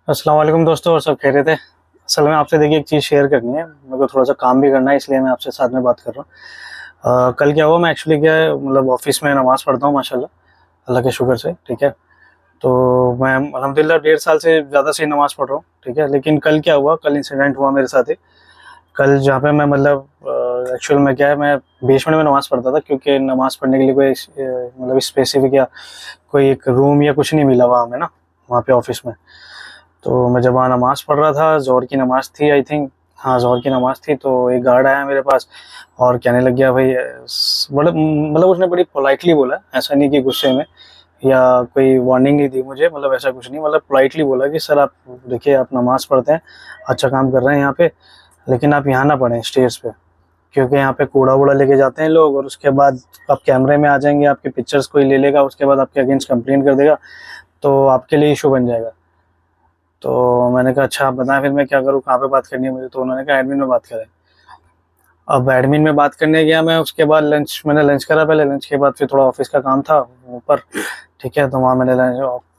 अस्सलाम वालेकुम दोस्तों, और सब कह रहे थे। असल में आपसे देखिए एक चीज़ शेयर करनी है, मेरे को थोड़ा सा काम भी करना है, इसलिए मैं आपसे साथ में बात कर रहा हूँ। कल क्या हुआ, मैं एक्चुअली क्या है मतलब ऑफिस में नमाज़ पढ़ता हूँ माशाल्लाह, अल्लाह के शुक्र से। ठीक है, तो मैं अल्हम्दुलिल्लाह 1.5 साल से ज़्यादा से नमाज़ पढ़ रहा हूँ। ठीक है, लेकिन कल क्या हुआ, कल इंसिडेंट हुआ मेरे साथ ही। कल जहाँ पे मैं मतलब एक्चुअल में क्या है, मैं बेसमेंट में नमाज़ पढ़ता था, क्योंकि नमाज़ पढ़ने के लिए कोई मतलब स्पेसिफिक या कोई एक रूम या कुछ नहीं मिला वहाँ में ना, वहाँ पे ऑफिस में। तो मैं जब वहाँ नमाज़ पढ़ रहा था, ज़ोहर की नमाज़ थी आई थिंक, हाँ ज़ोहर की नमाज़ थी, तो एक गार्ड आया मेरे पास और कहने लग गया भाई बड़े मतलब उसने बड़ी पोलाइटली बोला, ऐसा नहीं कि गुस्से में या कोई वार्निंग नहीं दी मुझे, मतलब ऐसा कुछ नहीं, मतलब पोलाइटली बोला कि सर आप देखिए आप नमाज़ पढ़ते हैं, अच्छा काम कर रहे हैं यहाँ पे, लेकिन आप यहाँ ना पढ़ें स्टेज पे, क्योंकि यहाँ पे कूड़ा वूड़ा लेके जाते हैं लोग, और उसके बाद आप कैमरे में आ जाएंगे, आपकी पिक्चर्स कोई ले लेगा, उसके बाद आपके अगेंस्ट कंप्लेन कर देगा, तो आपके लिए इशू बन जाएगा। तो मैंने कहा अच्छा आप बताएं फिर मैं क्या करूँ, कहाँ पे बात करनी है मुझे। तो उन्होंने कहा एडमिन में बात करें। अब एडमिन में बात करने गया मैं, उसके बाद मैंने लंच करा पहले, लंच के बाद फिर थोड़ा ऑफिस का काम था ऊपर। ठीक है, तो वहाँ मैंने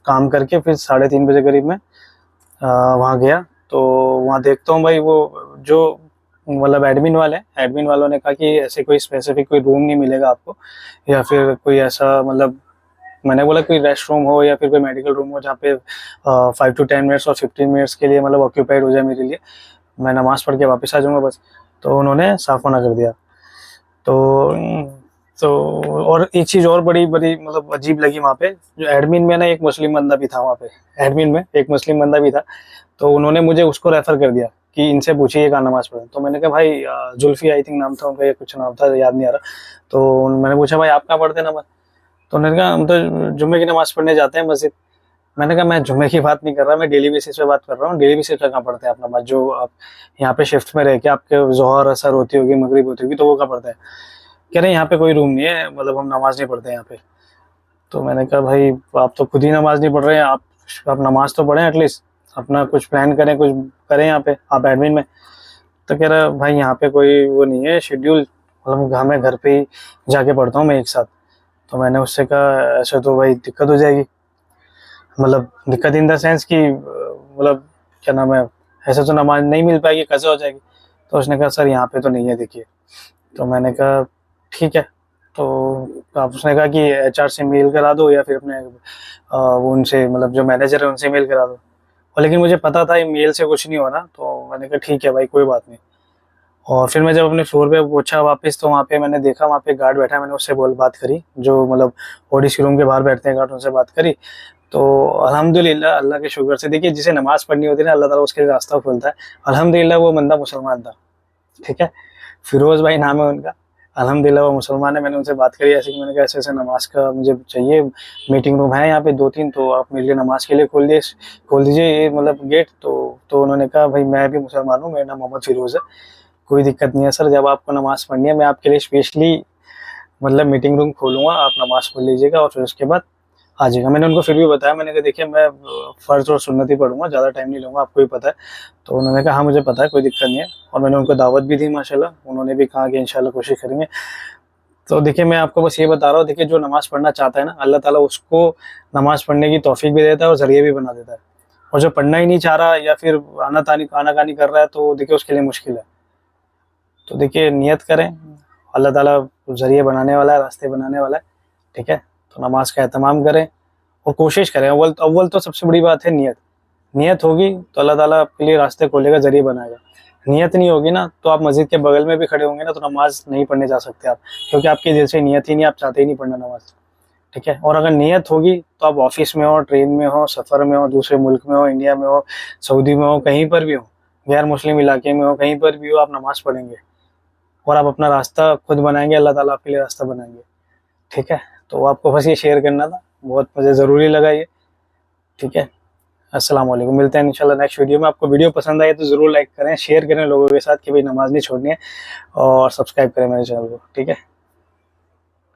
काम करके फिर 3:30 बजे करीब में वहाँ गया। तो वहाँ देखता हूँ भाई वो जो मतलब एडमिन वाले, एडमिन वालों ने कहा कि ऐसे कोई स्पेसिफिक कोई रूम नहीं मिलेगा आपको, या फिर कोई ऐसा मतलब, मैंने बोला कोई रेस्ट रूम हो या फिर कोई मेडिकल रूम हो जहाँ पे 5 to 10 मिनट्स और 15 मिनट्स के लिए मतलब ऑक्यूपाइड हो जाए मेरे लिए, मैं नमाज़ पढ़ के वापस आ जाऊँगा बस। तो उन्होंने साफ मना कर दिया। तो तो और एक चीज़ और बड़ी बड़ी मतलब अजीब लगी वहाँ पे, जो एडमिन में ना एक मुस्लिम बंदा भी था वहाँ पे, एडमिन में एक मुस्लिम बंदा भी था। तो उन्होंने मुझे उसको रेफ़र कर दिया कि इनसे पूछिए कहाँ नमाज़ पढ़ें। तो मैंने कहा भाई जुल्फ़ी आई थिंक नाम था उनका या कुछ नाम था, याद नहीं आ रहा। तो मैंने पूछा भाई आप कहाँ पढ़ते हैं नमाज़? तो उन्होंने कहा हम तो जुम्मे की नमाज़ पढ़ने जाते हैं मस्जिद। मैंने कहा मैं जुम्मे की बात नहीं कर रहा, मैं डेली बेसिस पे बात कर रहा हूँ। डेली बेसिस पे कहाँ पढ़ते हैं आप नमाज़? जो आप यहाँ पे शिफ्ट में रह के आपके ज़ोहर असर होती होगी, मगरिब होती होगी, तो वो कहाँ पढ़ते हैं? कह रहे हैं यहाँ पे कोई रूम नहीं है, मतलब हम नमाज़ नहीं पढ़ते यहाँ पे। तो मैंने कहा भाई आप तो खुद ही नमाज़ नहीं पढ़ रहे हैं, आप नमाज़ तो पढ़ें एटलीस्ट, अपना कुछ प्लान करें, कुछ करें यहाँ पे, आप एडमिन में। तो कह रहा भाई यहाँ पे कोई वो नहीं है शेड्यूल, मतलब मैं घर पे ही जाके पढ़ता हूँ मैं एक साथ। तो मैंने उससे कहा ऐसे तो भाई दिक्कत हो जाएगी, मतलब दिक्कत इन द सेंस कि मतलब क्या नाम है, ऐसे तो नमाज नहीं मिल पाएगी, कैसे हो जाएगी? तो उसने कहा सर यहाँ पे तो नहीं है देखिए। तो मैंने कहा ठीक है। तो आप उसने कहा कि एचआर से मेल करा दो या फिर अपने वो उनसे मतलब जो मैनेजर है उनसे मेल करा दो। और लेकिन मुझे पता था ये मेल से कुछ नहीं होना, तो मैंने कहा ठीक है भाई कोई बात नहीं। और फिर मैं जब अपने फ्लोर पे पहुंचा वापस, तो वहाँ पे मैंने देखा वहाँ पे गार्ड बैठा है, मैंने उससे बात करी, जो मतलब ओडीसी रूम के बाहर बैठते हैं गार्ड, उनसे बात करी। तो अल्हम्दुलिल्लाह अल्लाह के शुक्र से, देखिए जिसे नमाज पढ़नी होती है ना, अल्लाह ताला उसके लिए रास्ता खोलता है। अल्हम्दुलिल्लाह वो बंदा मुसलमान था। ठीक है, फिरोज भाई नाम है उनका। अल्हम्दुलिल्लाह वो मुसलमान है। मैंने उनसे बात करी ऐसे कि मैंने कहा ऐसे ऐसे नमाज का मुझे चाहिए, मीटिंग रूम है यहाँ पे 2-3, तो आप मेरे लिए नमाज के लिए खोल दीजिए ये मतलब गेट। तो उन्होंने कहा भाई मैं भी मुसलमान हूँ, मेरा नाम मोहम्मद फिरोज है, कोई दिक्कत नहीं है सर, जब आपको नमाज पढ़नी है मैं आपके लिए स्पेशली मतलब मीटिंग रूम खोलूंगा, आप नमाज पढ़ लीजिएगा और फिर उसके बाद आ जाएगा। मैंने उनको फिर भी बताया, मैंने कहा देखिए मैं फ़र्ज़ और सुन्नत ही पढ़ूंगा, ज़्यादा टाइम नहीं लूँगा, आपको भी पता है। तो उन्होंने कहा हाँ मुझे पता है, कोई दिक्कत नहीं है। और मैंने उनको दावत भी दी माशाल्लाह, उन्होंने भी कहा कि इंशाल्लाह कोशिश करेंगे। तो देखिए मैं आपको बस ये बता रहा हूँ, देखिए जो नमाज़ पढ़ना चाहता है ना, अल्लाह ताला उसको नमाज़ पढ़ने की तौफ़ीक भी देता है और ज़रिया भी बना देता है। और जो पढ़ना ही नहीं चाह रहा या फिर आनाकानी कर रहा है, तो देखिए उसके लिए मुश्किल है। तो देखिए नियत करें, अल्लाह ताला ज़रिए बनाने वाला है, रास्ते बनाने वाला है। ठीक है, तो नमाज का एहतमाम करें और कोशिश करें। अव्वल अव्वल तो सबसे बड़ी बात है नियत। नियत होगी तो अल्लाह ताला आपके लिए रास्ते खोलेगा, ज़रिए बनाएगा। नियत नहीं होगी ना, तो आप मस्जिद के बगल में भी खड़े होंगे ना, तो नमाज नहीं पढ़ने जा सकते आप, क्योंकि आपके दिल से नियत ही नहीं, आप चाहते ही नहीं पढ़ना नमाज। ठीक है, और अगर नियत होगी तो आप ऑफिस में हो, ट्रेन में हो, सफ़र में हो, दूसरे मुल्क में हो, इंडिया में हो, सऊदी में हो, कहीं पर भी हो, गैर मुस्लिम इलाके में हो, कहीं पर भी हो, आप नमाज पढ़ेंगे और आप अपना रास्ता खुद बनाएंगे, अल्लाह ताला आपके लिए रास्ता बनाएंगे। ठीक है, तो आपको बस ये शेयर करना था, बहुत मुझे ज़रूरी लगा ये। ठीक है, अस्सलाम वालेकुम, मिलते हैं इंशाल्लाह नेक्स्ट वीडियो में। आपको वीडियो पसंद आए तो ज़रूर लाइक करें, शेयर करें लोगों के साथ कि भाई नमाज़ नहीं छोड़नी है, और सब्सक्राइब करें मेरे चैनल को। ठीक है।